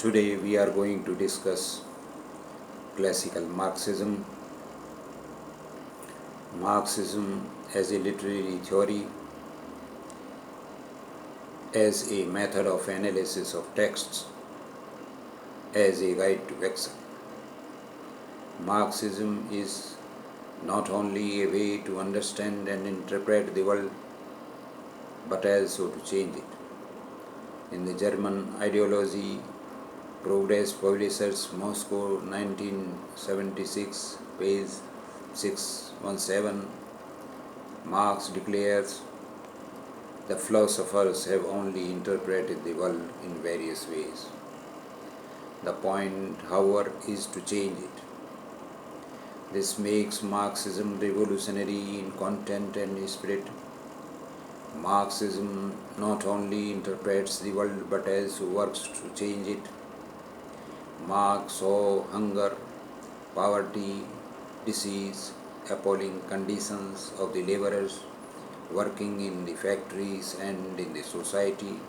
Today we are going to discuss classical Marxism. Marxism as a literary theory, as a method of analysis of texts, as a guide to action. Marxism is not only a way to understand and interpret the world, but also to change it. In the German ideology, Progress Publishers, Moscow, 1976, page 617, Marx declares, the philosophers have only interpreted the world in various ways. The point, however, is to change it. This makes Marxism revolutionary in content and spirit. Marxism not only interprets the world but also works to change it. Marx saw hunger, poverty, disease, appalling conditions of the laborers working in the factories and in the society.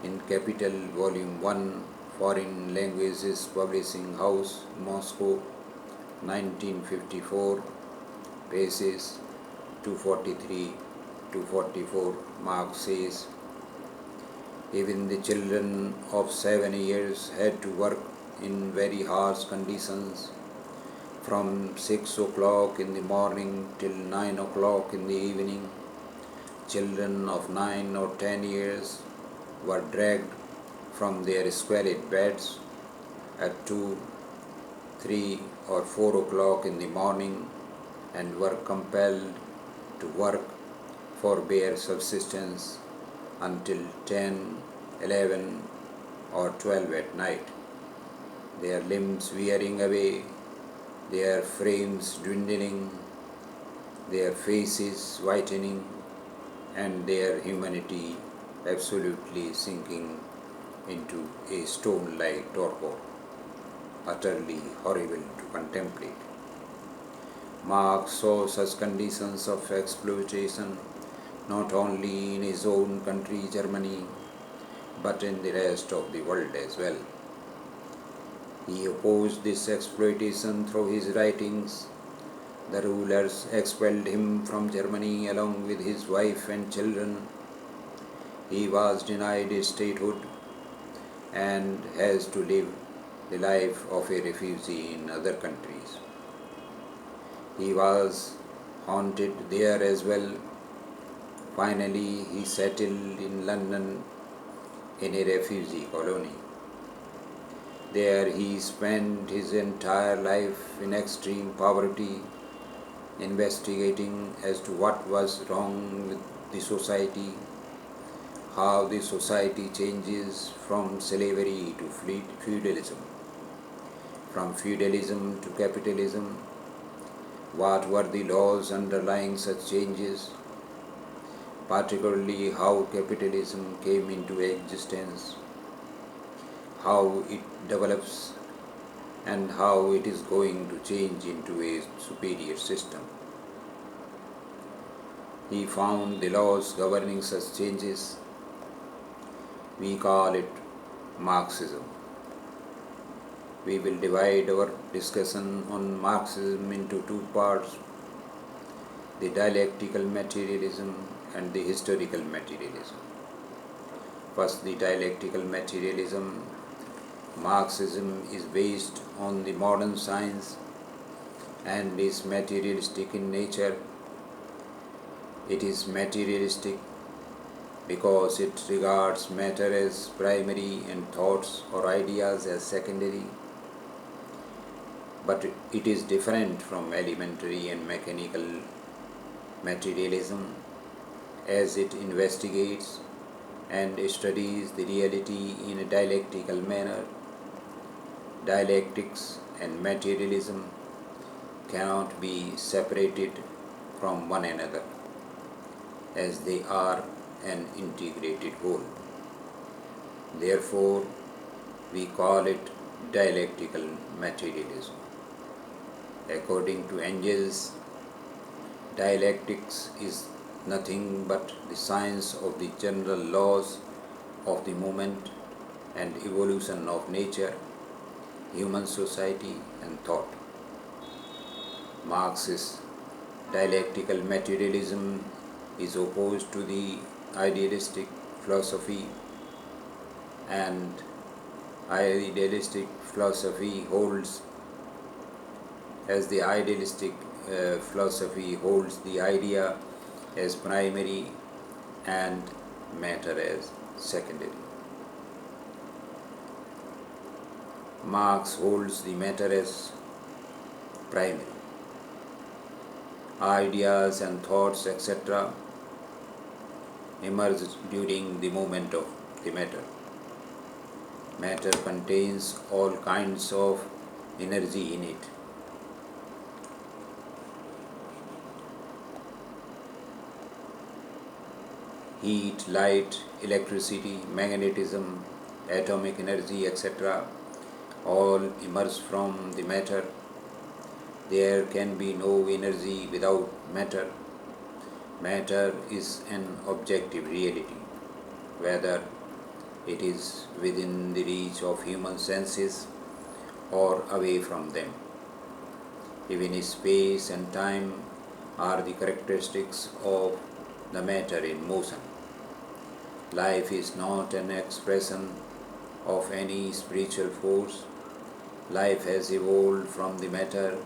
In Capital, Volume 1, Foreign Languages Publishing House, Moscow, 1954, pages 243-244, Marx says, even the children of 7 years had to work in very harsh conditions from 6 o'clock in the morning till 9 o'clock in the evening. Children of 9 or 10 years were dragged from their squalid beds at 2, 3 or 4 o'clock in the morning and were compelled to work for bare subsistence until 10, 11 or 12 at night, their limbs wearing away, their frames dwindling, their faces whitening, and their humanity absolutely sinking into a stone-like torpor, utterly horrible to contemplate. Marx saw such conditions of exploitation not only in his own country, Germany, but in the rest of the world as well. He opposed this exploitation through his writings. The rulers expelled him from Germany along with his wife and children. He was denied his statehood and has to live the life of a refugee in other countries. He was haunted there as well. Finally, he settled in London in a refugee colony. There he spent his entire life in extreme poverty, investigating as to what was wrong with the society, how the society changes from slavery to feudalism, from feudalism to capitalism, what were the laws underlying such changes, particularly how capitalism came into existence, how it develops, and how it is going to change into a superior system. He found the laws governing such changes. We call it Marxism. We will divide our discussion on Marxism into two parts, the dialectical materialism and the historical materialism. First, the dialectical materialism. Marxism is based on the modern science and is materialistic in nature. It is materialistic because it regards matter as primary and thoughts or ideas as secondary. But it is different from elementary and mechanical materialism, as it investigates and studies the reality in a dialectical manner. Dialectics and materialism cannot be separated from one another, as they are an integrated whole. Therefore, we call it dialectical materialism. According to Engels, dialectics is nothing but the science of the general laws of the moment and evolution of nature, human society, and thought. Marxist dialectical materialism is opposed to the idealistic philosophy, and idealistic philosophy holds as the idealistic philosophy holds the idea as primary and matter as secondary. Marx holds the matter as primary. Ideas and thoughts, etc., emerge during the movement of the matter. Matter contains all kinds of energy in it. Heat, light, electricity, magnetism, atomic energy, etc., all emerge from the matter. There can be no energy without matter. Matter is an objective reality, whether it is within the reach of human senses or away from them. Even space and time are the characteristics of the matter in motion. Life is not an expression of any spiritual force. Life has evolved from the matter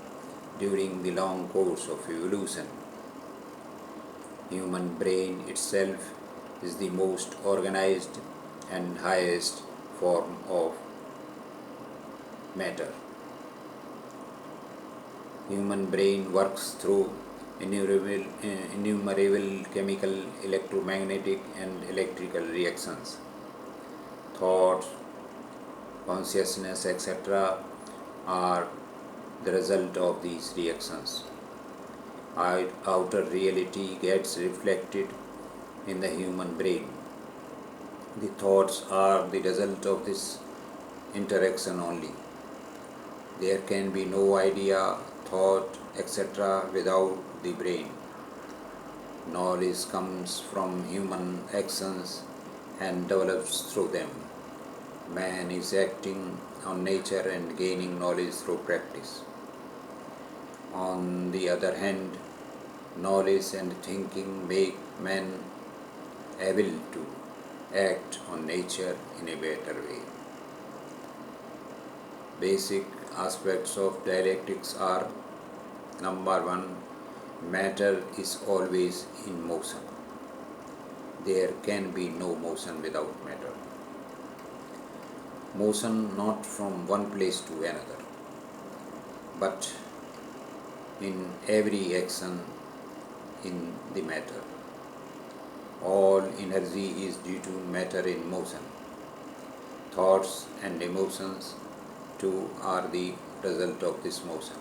during the long course of evolution. Human brain itself is the most organized and highest form of matter. Human brain works through innumerable chemical, electromagnetic, and electrical reactions. Thoughts, consciousness, etc., are the result of these reactions. Outer reality gets reflected in the human brain. The thoughts are the result of this interaction only. There can be no idea, thought, etc. without the brain. Knowledge comes from human actions and develops through them. Man is acting on nature and gaining knowledge through practice. On the other hand, knowledge and thinking make man able to act on nature in a better way. Basic aspects of dialectics are: number one, matter is always in motion. There can be no motion without matter. Motion not from one place to another, but in every action in the matter. All energy is due to matter in motion. Thoughts and emotions too are the result of this motion,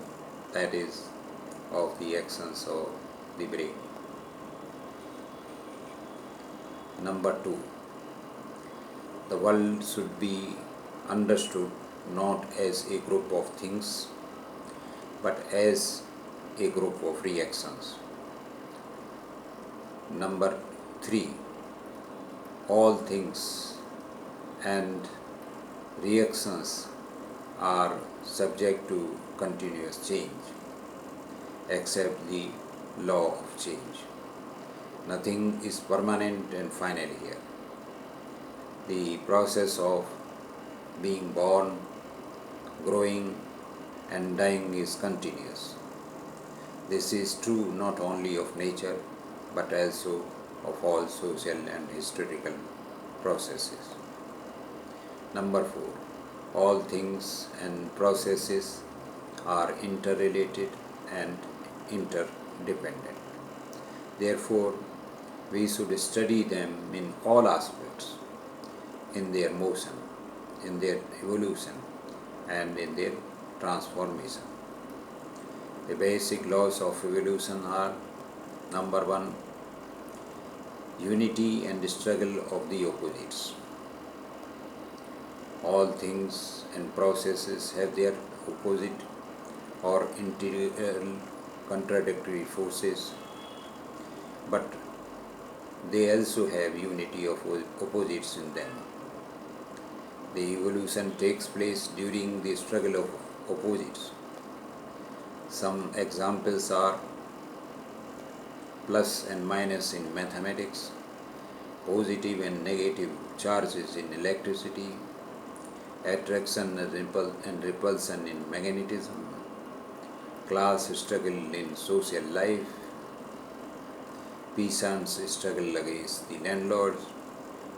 that is, of the actions of the brain. Number two, the world should be understood not as a group of things, but as a group of reactions. Number three, all things and reactions are subject to continuous change, except the law of change. Nothing is permanent and final here. The process of being born, growing, and dying is continuous. This is true not only of nature, but also of all social and historical processes. Number four, all things and processes are interrelated and interdependent. Therefore, we should study them in all aspects, in their motion, in their evolution, and in their transformation. The basic laws of evolution are: number one, unity and struggle of the opposites. All things and processes have their opposite or integral contradictory forces, but they also have unity of opposites in them. The evolution takes place during the struggle of opposites. Some examples are plus and minus in mathematics, positive and negative charges in electricity, attraction and repulsion in magnetism, class struggle in social life, peasants struggle against the landlords,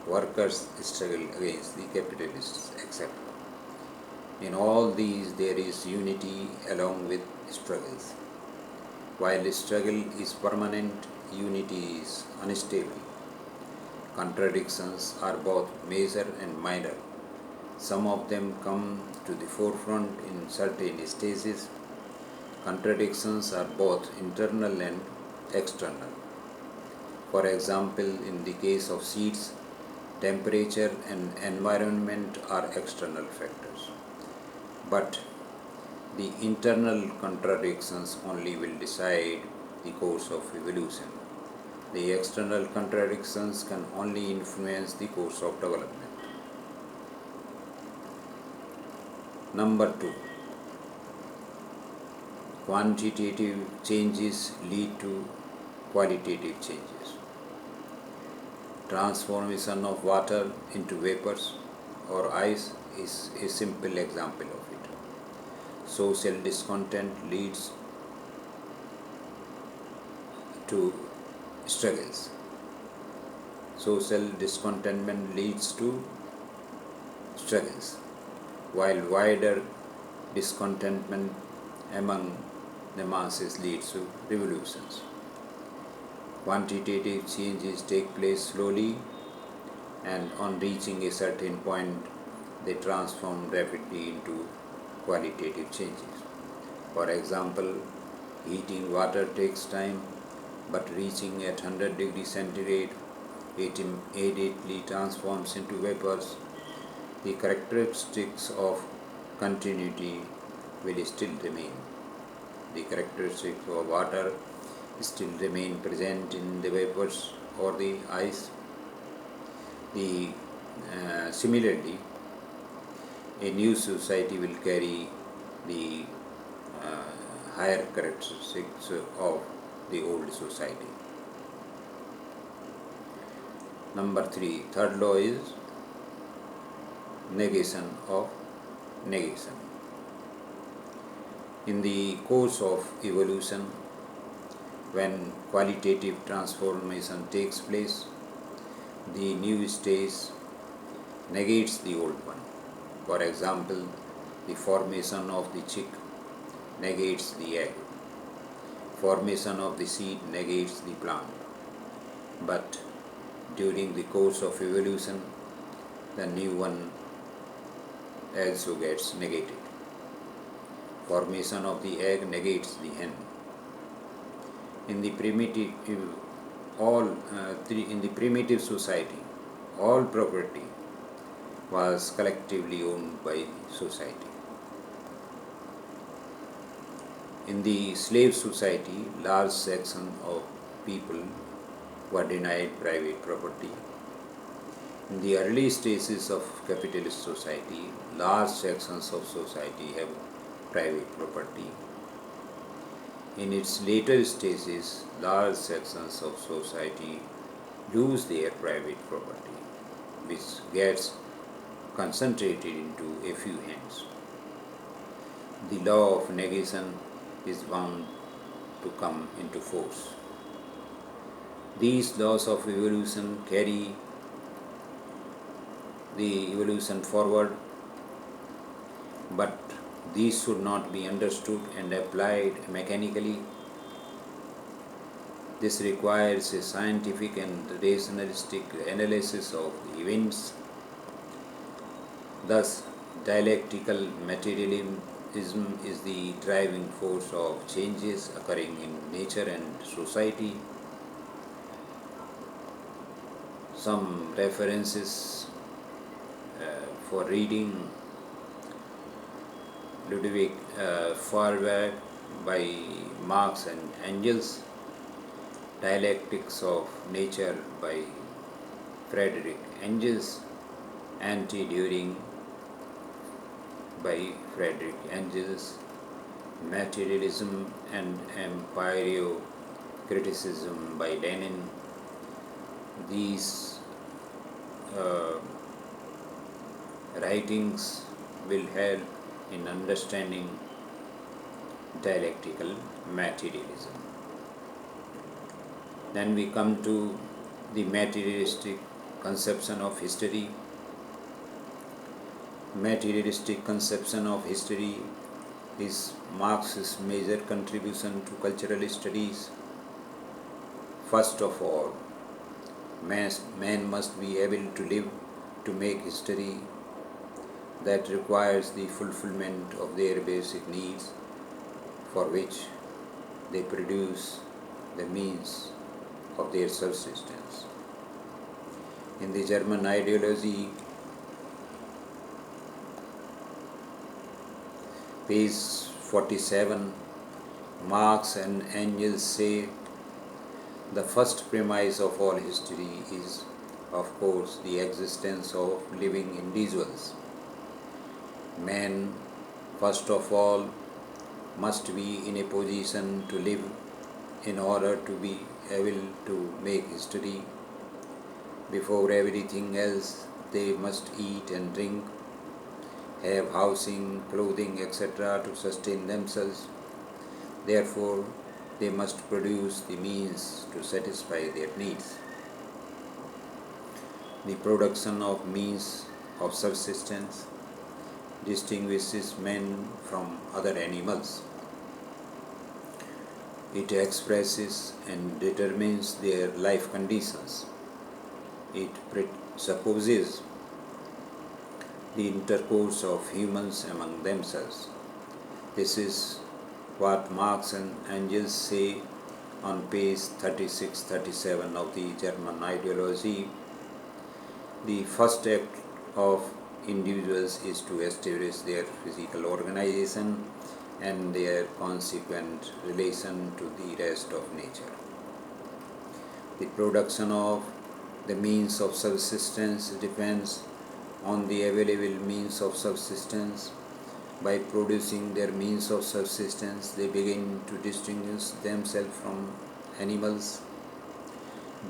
workers struggle against the capitalists, etc. In all these there is unity along with struggles. While struggle is permanent, unity is unstable. Contradictions are both major and minor. Some of them come to the forefront in certain stages. Contradictions are both internal and external. For example, in the case of seeds, temperature and environment are external factors. But the internal contradictions only will decide the course of evolution. The external contradictions can only influence the course of development. Number 2. Quantitative changes lead to qualitative changes. Transformation of water into vapors or ice is a simple example of it. Social discontent leads to struggles. Social discontentment leads to struggles, while wider discontentment among the masses leads to revolutions. Quantitative changes take place slowly, and on reaching a certain point, they transform rapidly into qualitative changes. For example, heating water takes time, but reaching at 100 degrees centigrade, it immediately transforms into vapors. The characteristics of continuity will still remain. The characteristics of water still remain present in the vapors or the ice. Similarly, a new society will carry the higher characteristics of the old society. Number 3, third law is negation of negation. In the course of evolution, when qualitative transformation takes place, the new stage negates the old one. For example, the formation of the chick negates the egg. Formation of the seed negates the plant. But during the course of evolution, the new one also gets negated. Formation of the egg negates the hen. In the primitive society, all property was collectively owned by society. In the slave society, large sections of people were denied private property. In the early stages of capitalist society, large sections of society have private property. In its later stages, large sections of society lose their private property, which gets concentrated into a few hands. The law of negation is bound to come into force. These laws of evolution carry the evolution forward, but these should not be understood and applied mechanically. This requires a scientific and rationalistic analysis of the events. Thus, dialectical materialism is the driving force of changes occurring in nature and society. Some references for reading Ludwig Feuerbach by Marx and Engels, Dialectics of Nature by Friedrich Engels, Anti-Düring by Friedrich Engels, Materialism and Empirio-Criticism by Lenin. These uh, writings will help in understanding dialectical materialism. Then we come to the materialistic conception of history. Materialistic conception of history is Marx's major contribution to cultural studies. First of all, man must be able to live to make history that requires the fulfillment of their basic needs, for which they produce the means of their subsistence. In the German ideology, page 47, Marx and Engels say the first premise of all history is, of course, the existence of living individuals. Man, first of all, must be in a position to live in order to be able to make history. Before everything else, they must eat and drink, have housing, clothing, etc. to sustain themselves. Therefore, they must produce the means to satisfy their needs. The production of means of subsistence distinguishes men from other animals. It expresses and determines their life conditions. It presupposes the intercourse of humans among themselves. This is what Marx and Engels say on page 36-37 of the German ideology. The first act of individuals is to establish their physical organization and their consequent relation to the rest of nature. The production of the means of subsistence depends on the available means of subsistence. By producing their means of subsistence, they begin to distinguish themselves from animals.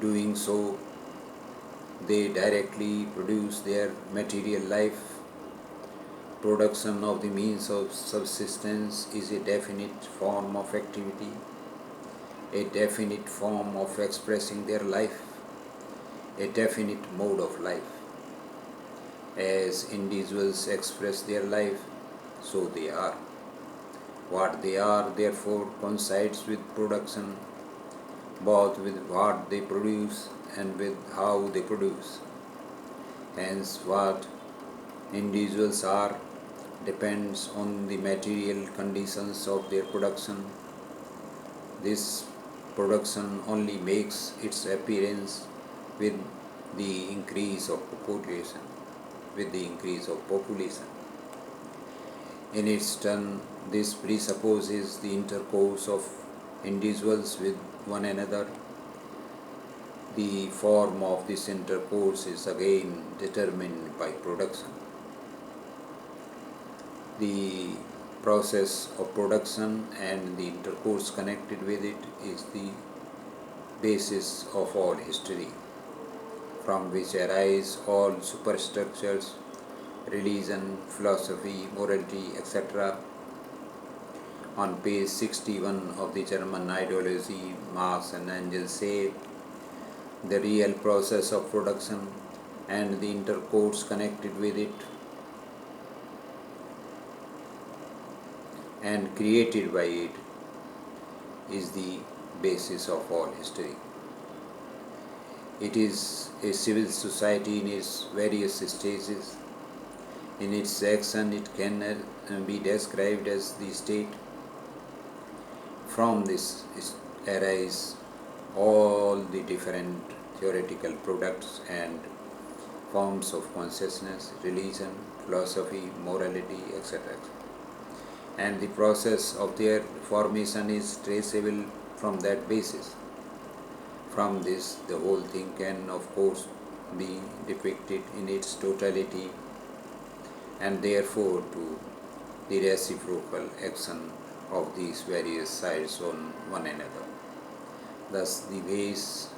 Doing so, they directly produce their material life. Production of the means of subsistence is a definite form of activity, a definite form of expressing their life, a definite mode of life. As individuals express their life, so they are. What they are, therefore, coincides with production, both with what they produce and with how they produce. Hence, what individuals are depends on the material conditions of their production. This production only makes its appearance with the increase of population. In its turn, this presupposes the intercourse of individuals with one another. The form of this intercourse is again determined by production. The process of production and the intercourse connected with it is the basis of all history, from which arise all superstructures, religion, philosophy, morality, etc. On page 61 of the German ideology, Marx and Engels say the real process of production and the intercourse connected with it and created by it is the basis of all history. It is a civil society in its various stages. In its action, it can be described as the state. From this arise all the different theoretical products and forms of consciousness, religion, philosophy, morality, etc. And the process of their formation is traceable from that basis. From this, the whole thing can, of course, be depicted in its totality, and therefore to the reciprocal action of these various sides on one another. Thus, the waste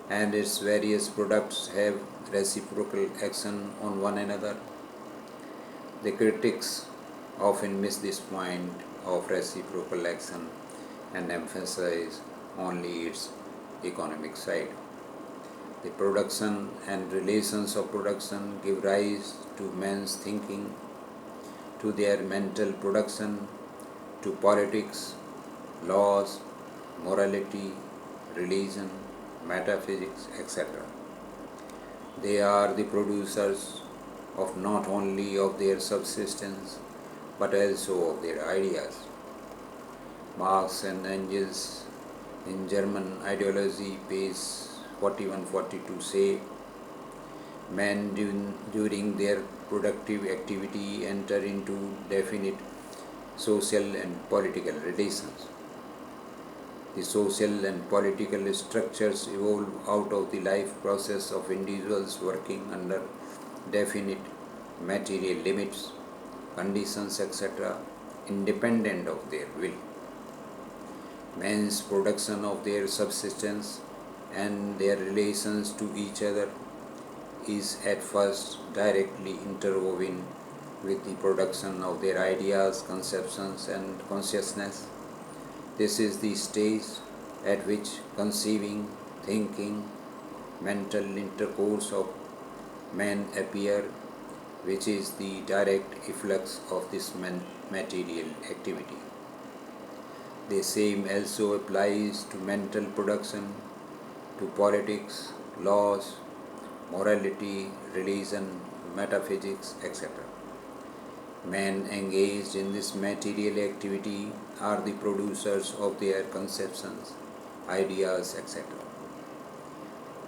and its various products have reciprocal action on one another. The critics often miss this point of reciprocal action and emphasize only its economic side. The production and relations of production give rise to men's thinking, to their mental production, to politics, laws, morality, religion, metaphysics, etc. They are the producers of not only of their subsistence but also of their ideas. Marx and Engels in German Ideology, page 41-42 say, men during their productive activity enter into definite social and political relations. The social and political structures evolve out of the life process of individuals working under definite material limits, conditions, etc., independent of their will. Men's production of their subsistence and their relations to each other is at first directly interwoven with the production of their ideas, conceptions, and consciousness. This is the stage at which conceiving, thinking, mental intercourse of men appear, which is the direct efflux of this material activity. The same also applies to mental production, to politics, laws, morality, religion, metaphysics, etc. Men engaged in this material activity are the producers of their conceptions, ideas, etc.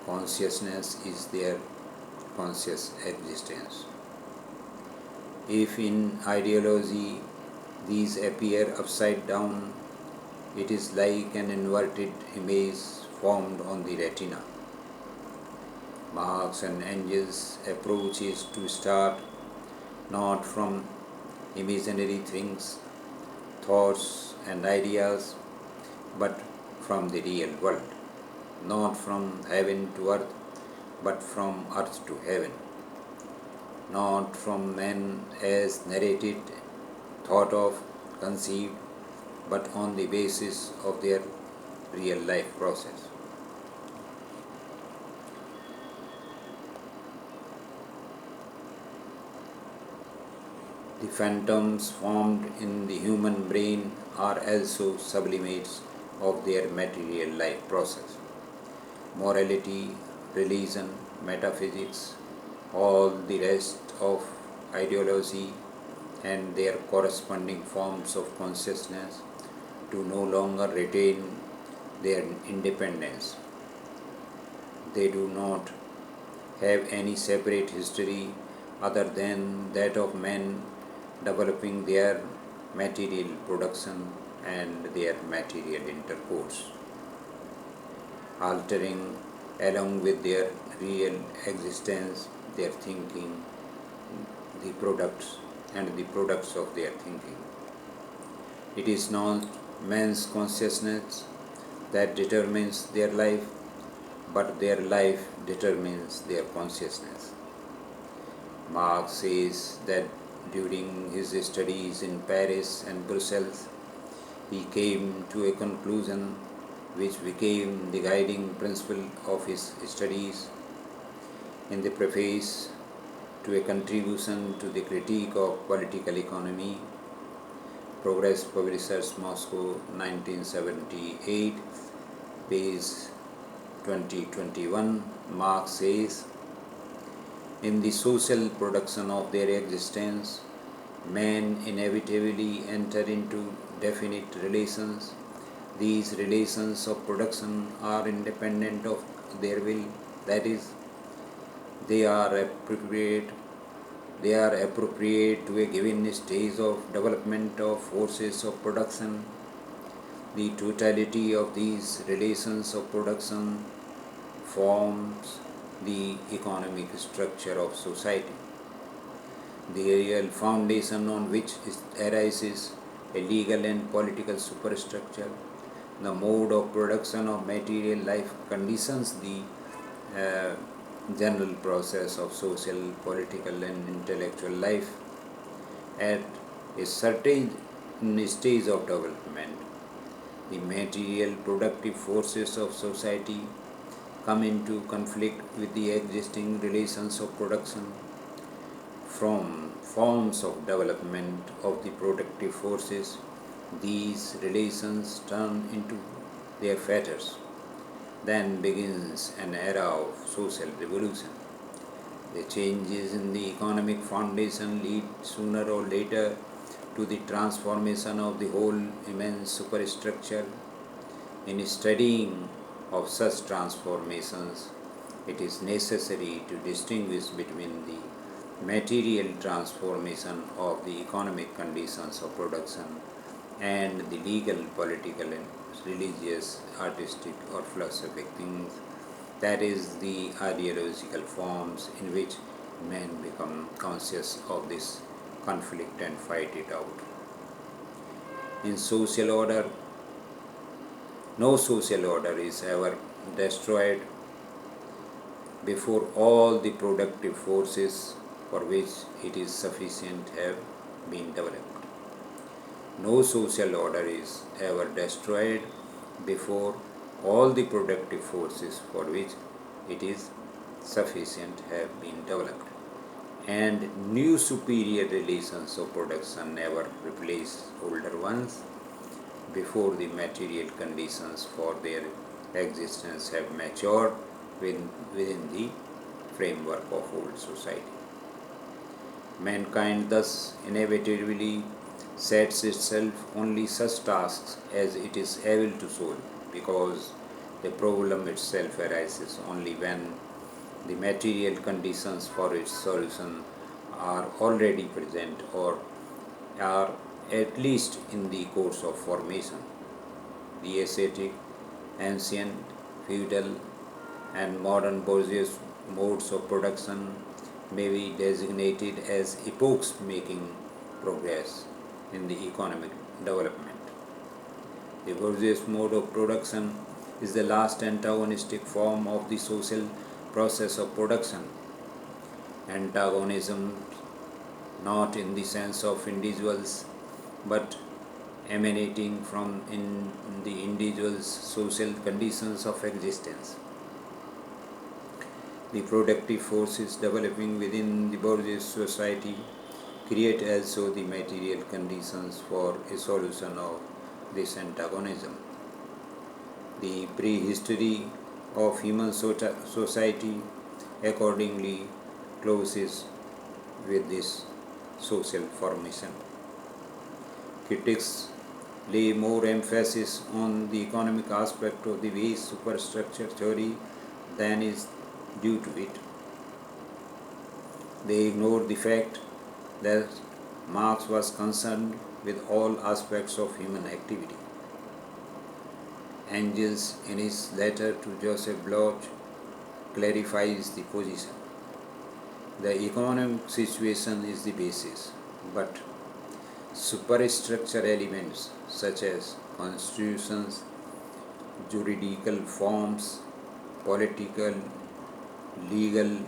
Consciousness is their conscious existence. If in ideology these appear upside down, it is like an inverted image formed on the retina. Marx and Engels' approach is to start not from imaginary things, thoughts and ideas, but from the real world, not from heaven to earth, but from earth to heaven, not from men as narrated, thought of, conceived, but on the basis of their real life process. The phantoms formed in the human brain are also sublimates of their material life process. Morality, religion, metaphysics, all the rest of ideology and their corresponding forms of consciousness to no longer retain their independence. They do not have any separate history other than that of men developing their material production and their material intercourse, altering along with their real existence their thinking, the products and the products of their thinking. It is not man's consciousness that determines their life, but their life determines their consciousness. Marx says that during his studies in Paris and Brussels, he came to a conclusion which became the guiding principle of his studies. In the preface to a contribution to the critique of political economy, Progress Publishers, Moscow, 1978, page 2021, Marx says, in the social production of their existence, men inevitably enter into definite relations. These relations of production are independent of their will, that is, they are appropriate to a given stage of development of forces of production. The totality of these relations of production forms the economic structure of society. the real foundation on which arises a legal and political superstructure. The mode of production of material life conditions the uh, general process of social, political, and intellectual life at a certain stage of development. The material productive forces of society come into conflict with the existing relations of production. From forms of development of the productive forces, these relations turn into their fetters. Then begins an era of social revolution. The changes in the economic foundation lead sooner or later to the transformation of the whole immense superstructure. In studying of such transformations, it is necessary to distinguish between the material transformation of the economic conditions of production and the legal, political, and religious, artistic, or philosophic things, that is, the ideological forms in which men become conscious of this conflict and fight it out. In social order, no social order is ever destroyed before all the productive forces for which it is sufficient have been developed. No social order is ever destroyed before all the productive forces for which it is sufficient have been developed. And new superior relations of production never replace older ones before the material conditions for their existence have matured within the framework of old society. Mankind thus inevitably sets itself only such tasks as it is able to solve, because the problem itself arises only when the material conditions for its solution are already present or are at least in the course of formation. The ascetic, ancient, feudal, and modern bourgeois modes of production may be designated as epochs making progress in the economic development. The bourgeois mode of production is the last antagonistic form of the social process of production. Antagonism not in the sense of individuals, but emanating from in the individual's social conditions of existence. The productive forces developing within the bourgeois society create also the material conditions for a solution of this antagonism. The prehistory of human society accordingly closes with this social formation. Critics lay more emphasis on the economic aspect of the West superstructure theory than is due to it. They ignore the fact that Marx was concerned with all aspects of human activity. Engels, in his letter to Joseph Bloch, clarifies the position. The economic situation is the basis, but superstructure elements such as constitutions, juridical forms, political, legal,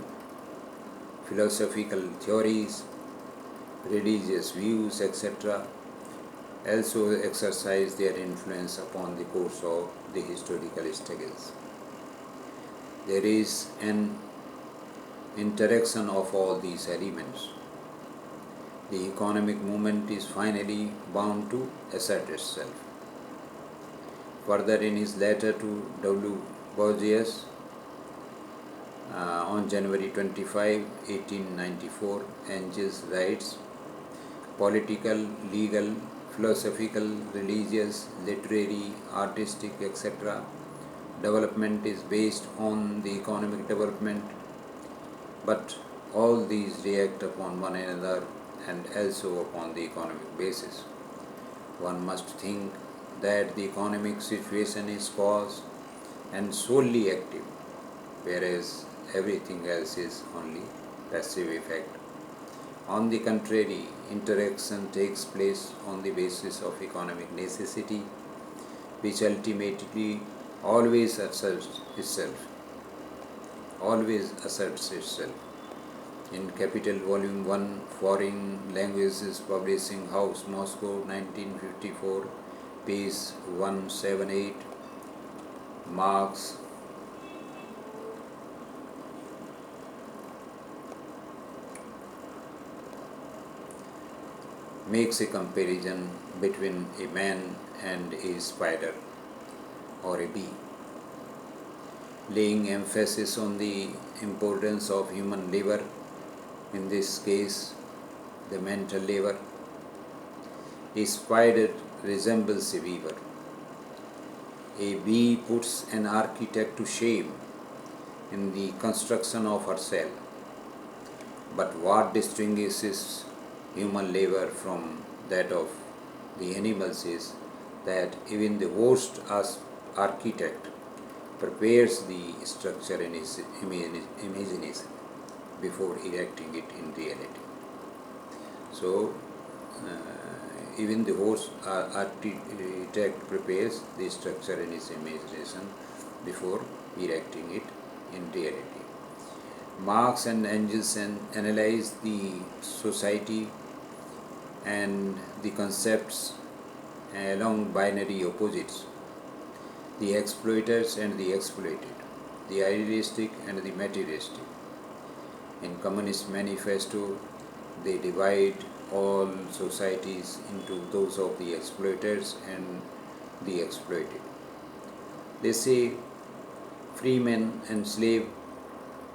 philosophical theories, religious views, etc., also exercise their influence upon the course of the historical struggles. There is an interaction of all these elements. The economic movement is finally bound to assert itself. Further, in his letter to W. Bourgeois on January 25, 1894, Engels writes, political, legal, philosophical, religious, literary, artistic, etc. development is based on the economic development, but all these react upon one another and also upon the economic basis. One must think that the economic situation is cause and solely active, whereas everything else is only passive effect. On the contrary, interaction takes place on the basis of economic necessity, which ultimately always asserts itself. Always asserts itself. In Capital Volume 1, Foreign Languages Publishing House, Moscow, 1954, page 178, Marx makes a comparison between a man and a spider or a bee, laying emphasis on the importance of human labor, in this case the mental labor. A spider resembles a weaver. A bee puts an architect to shame in the construction of her cell. But what distinguishes human labor from that of the animals is that even the worst architect prepares the structure in his imagination before erecting it in reality. So, even the worst architect prepares the structure in his imagination before erecting it in reality. Marx and Engels analyze the society and the concepts along binary opposites, the exploiters and the exploited, the idealistic and the materialistic. In Communist Manifesto, they divide all societies into those of the exploiters and the exploited. They say freeman and slave,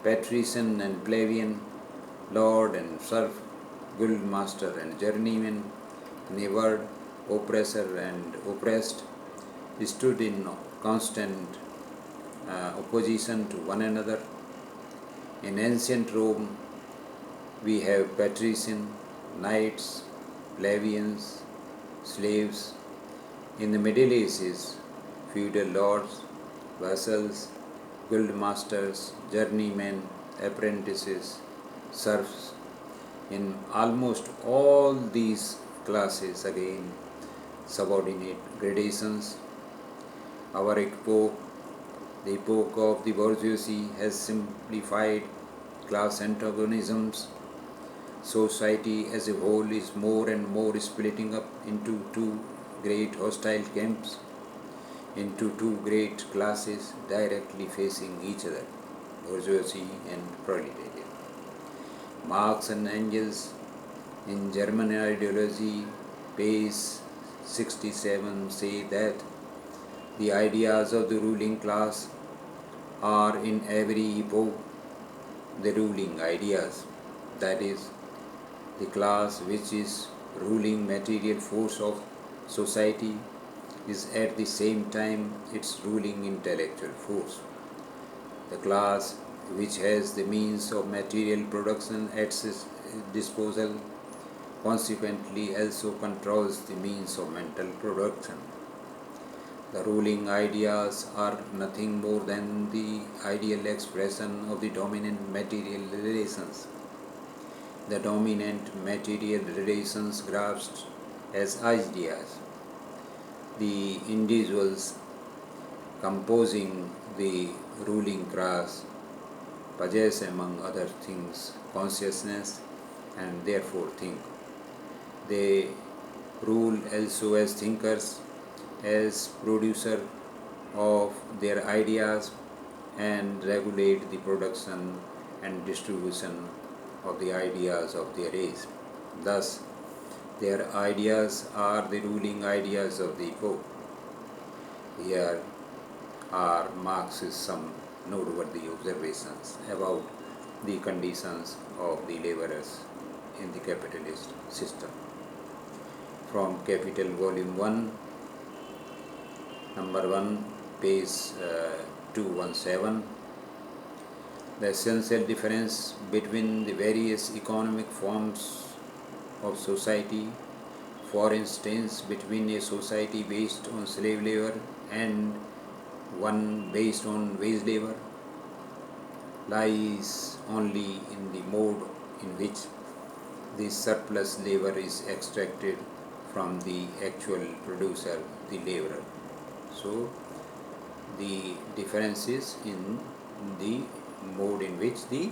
patrician and plebeian, lord and serf, guildmaster and journeyman, in a word, oppressor and oppressed, stood in constant opposition to one another. In ancient Rome, we have patrician, knights, plebeians, slaves. In the Middle Ages, feudal lords, vassals, guildmasters, journeymen, apprentices, serfs. In almost all these classes, again, subordinate gradations. Our epoch, the epoch of the bourgeoisie, has simplified class antagonisms. Society as a whole is more and more splitting up into two great hostile camps, into two great classes directly facing each other, bourgeoisie and proletariat. Marx and Engels in German ideology, page 67, say that the ideas of the ruling class are in every epoch the ruling ideas, that is, the class which is ruling material force of society is at the same time its ruling intellectual force. The class which has the means of material production at its disposal consequently also controls the means of mental production. The ruling ideas are nothing more than the ideal expression of the dominant material relations. The dominant material relations grasped as ideas. The individuals composing the ruling class possess, among other things, consciousness and therefore think. They rule also as thinkers, as producer of their ideas, and regulate the production and distribution of the ideas of their age. Thus, their ideas are the ruling ideas of the epoch. Here are Marx's some noteworthy observations about the conditions of the laborers in the capitalist system. From Capital Volume 1, number 1, page 217, the essential difference between the various economic forms of society, for instance, between a society based on slave labor and one based on wage labor, lies only in the mode in which the surplus labor is extracted from the actual producer, the laborer. So the difference is in the mode in which the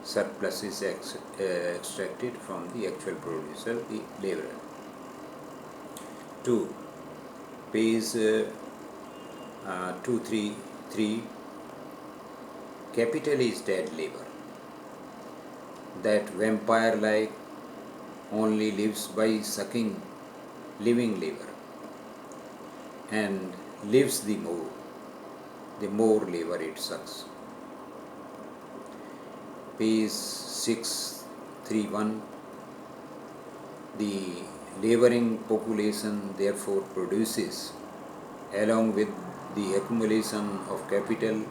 surplus is extracted from the actual producer, the laborer. 2. Page 233. Capital is dead labor, that vampire like only lives by sucking living labor, and lives the more labor it sucks. Page 631. The laboring population therefore produces, along with the accumulation of capital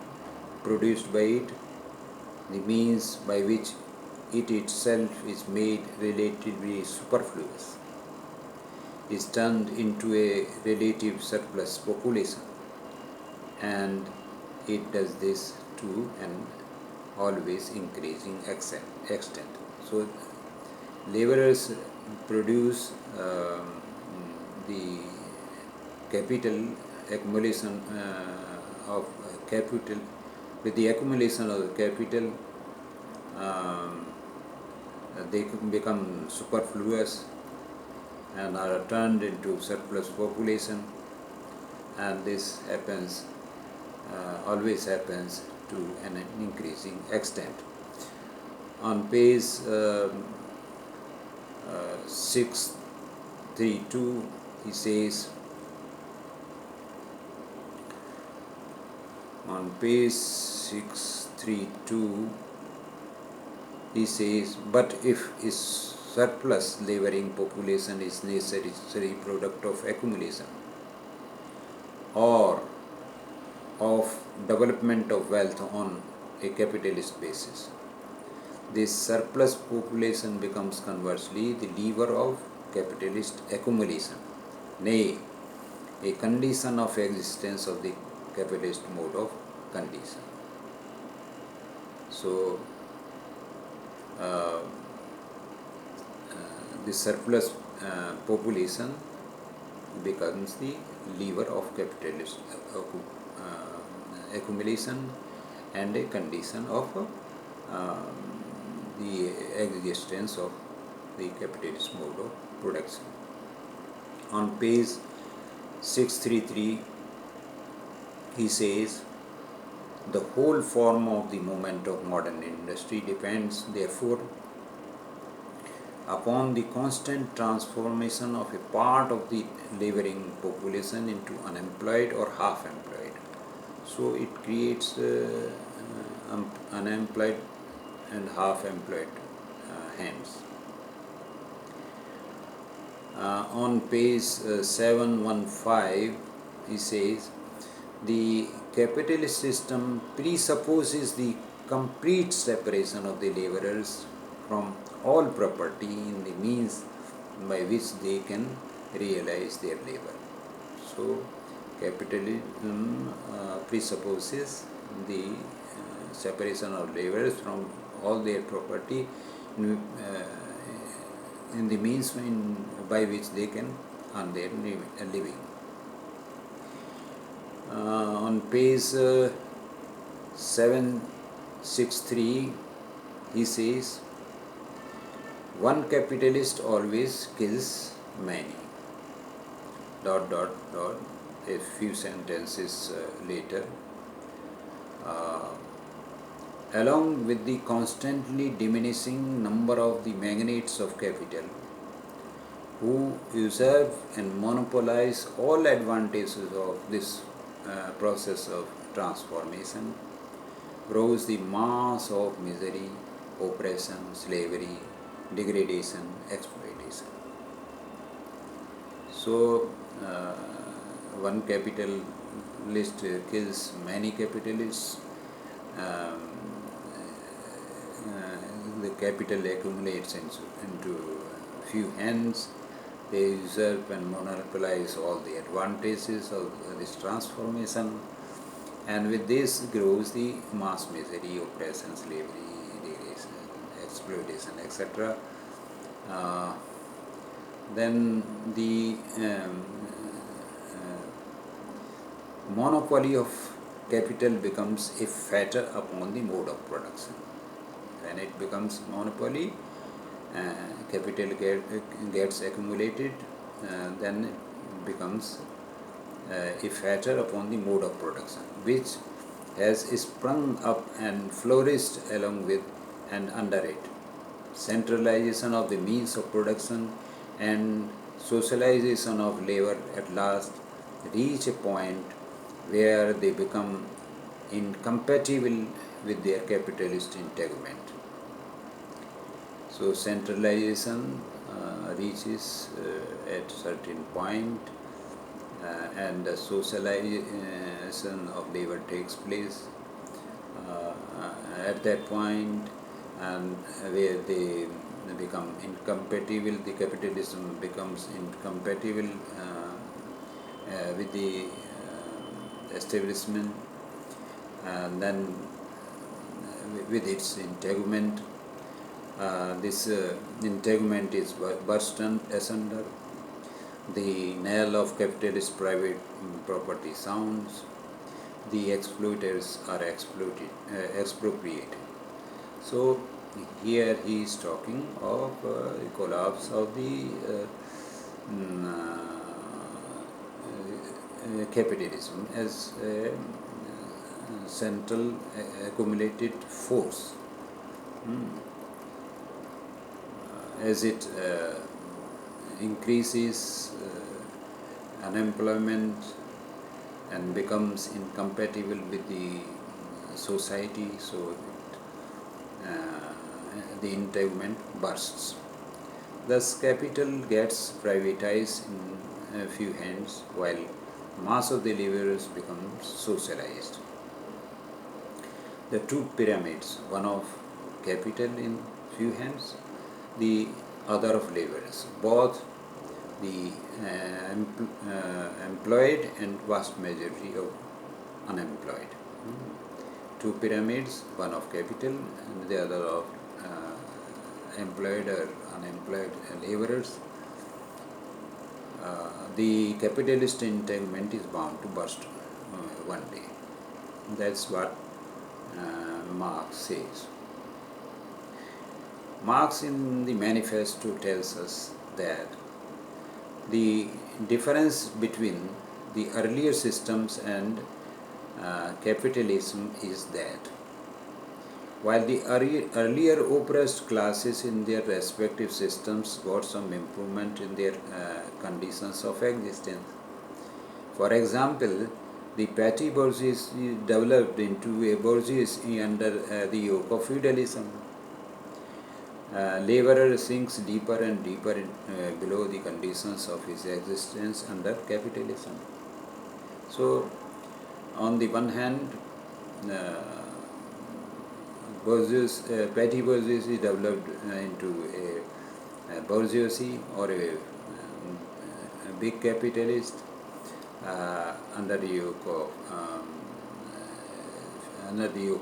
produced by it, the means by which it itself is made relatively superfluous, is turned into a relative surplus population, and it does this to an always increasing extent. So laborers produce the capital accumulation of capital. With the accumulation of capital, they become superfluous and are turned into surplus population, and this happens always happens to an increasing extent. On page 632, he says, on page 632, he says, but if his surplus laboring population is necessary product of accumulation or of development of wealth on a capitalist basis, this surplus population becomes conversely the lever of capitalist accumulation, nay, a condition of existence of the capitalist mode of condition. So, the surplus population becomes the lever of capitalist accumulation and a condition of the existence of the capitalist mode of production. On page 633, he says, the whole form of the movement of modern industry depends, therefore, upon the constant transformation of a part of the laboring population into unemployed or half-employed. So it creates unemployed and half-employed hands. On page 715, he says, the capitalist system presupposes the complete separation of the laborers from all property in the means by which they can realize their labor. So, capitalism presupposes the separation of laborers from all their property in the means by which they can earn their living. On page 763, he says, one capitalist always kills many. ... A few sentences later, along with the constantly diminishing number of the magnates of capital, who usurp and monopolize all advantages of this process of transformation, grows the mass of misery, oppression, slavery, degradation, exploitation. So, one capitalist kills many capitalists, the capital accumulates into few hands, they usurp and monopolize all the advantages of this transformation, and with this grows the mass misery, oppression, slavery, degradation, exploitation, etc. Uh, then the monopoly of capital becomes a fetter upon the mode of production. When it becomes monopoly, capital gets accumulated, then it becomes a fetter upon the mode of production, which has sprung up and flourished along with and under it. Centralization of the means of production and socialization of labor at last reach a point where they become incompatible with their capitalist integument. So centralization reaches at certain point, and the socialization of labor takes place at that point, and where they become incompatible, the capitalism becomes incompatible with the establishment, and then with its integument. This integument is burst asunder. The knell of capitalist private property sounds. The exploiters are expropriated. So here he is talking of the collapse of the capitalism as a central accumulated force. As it increases unemployment and becomes incompatible with the society, so the integument bursts. Thus, capital gets privatized in a few hands, while mass of the laborers becomes socialized. The two pyramids, one of capital in few hands, the other of laborers, both the employed and vast majority of unemployed. Two pyramids, one of capital and the other of employed or unemployed laborers. The capitalist integument is bound to burst one day. That's what Marx says. Marx in the manifesto tells us that the difference between the earlier systems and capitalism is that while the earlier oppressed classes in their respective systems got some improvement in their conditions of existence. For example, the petty bourgeoisie developed into a bourgeoisie under the yoke of feudalism. Laborer sinks deeper and deeper below the conditions of his existence under capitalism. So, on the one hand, petty bourgeoisie developed into a bourgeoisie or a big capitalist under the yoke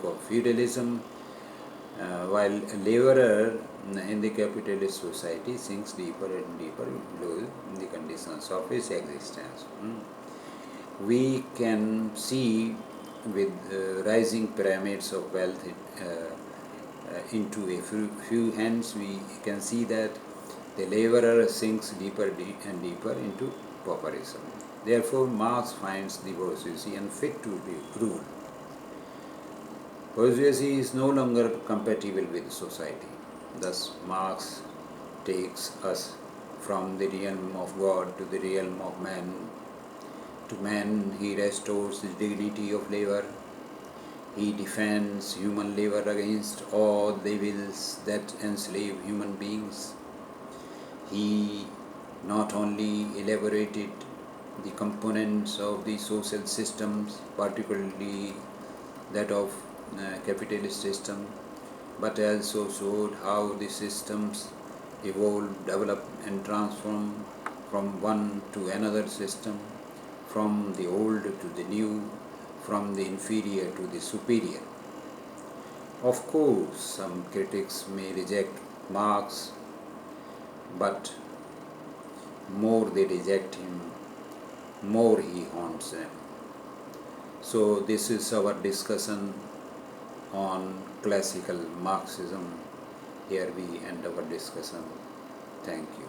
of feudalism, while a laborer in the capitalist society sinks deeper and deeper below the conditions of his existence. We can see with rising pyramids of wealth into a few hands, we can see that the laborer sinks deeper and deeper into pauperism. Therefore, Marx finds the bourgeoisie unfit to rule. Bourgeoisie is no longer compatible with society. Thus, Marx takes us from the realm of God to the realm of man. To man, he restores the dignity of labor. He defends human labor against all the wills that enslave human beings. He not only elaborated the components of the social systems, particularly that of capitalist system, but also showed how the systems evolve, develop and transform from one to another system, from the old to the new, from the inferior to the superior. Of course, some critics may reject Marx but more they reject him, more he haunts them. So, this is our discussion on classical Marxism. Here we end our discussion. Thank you.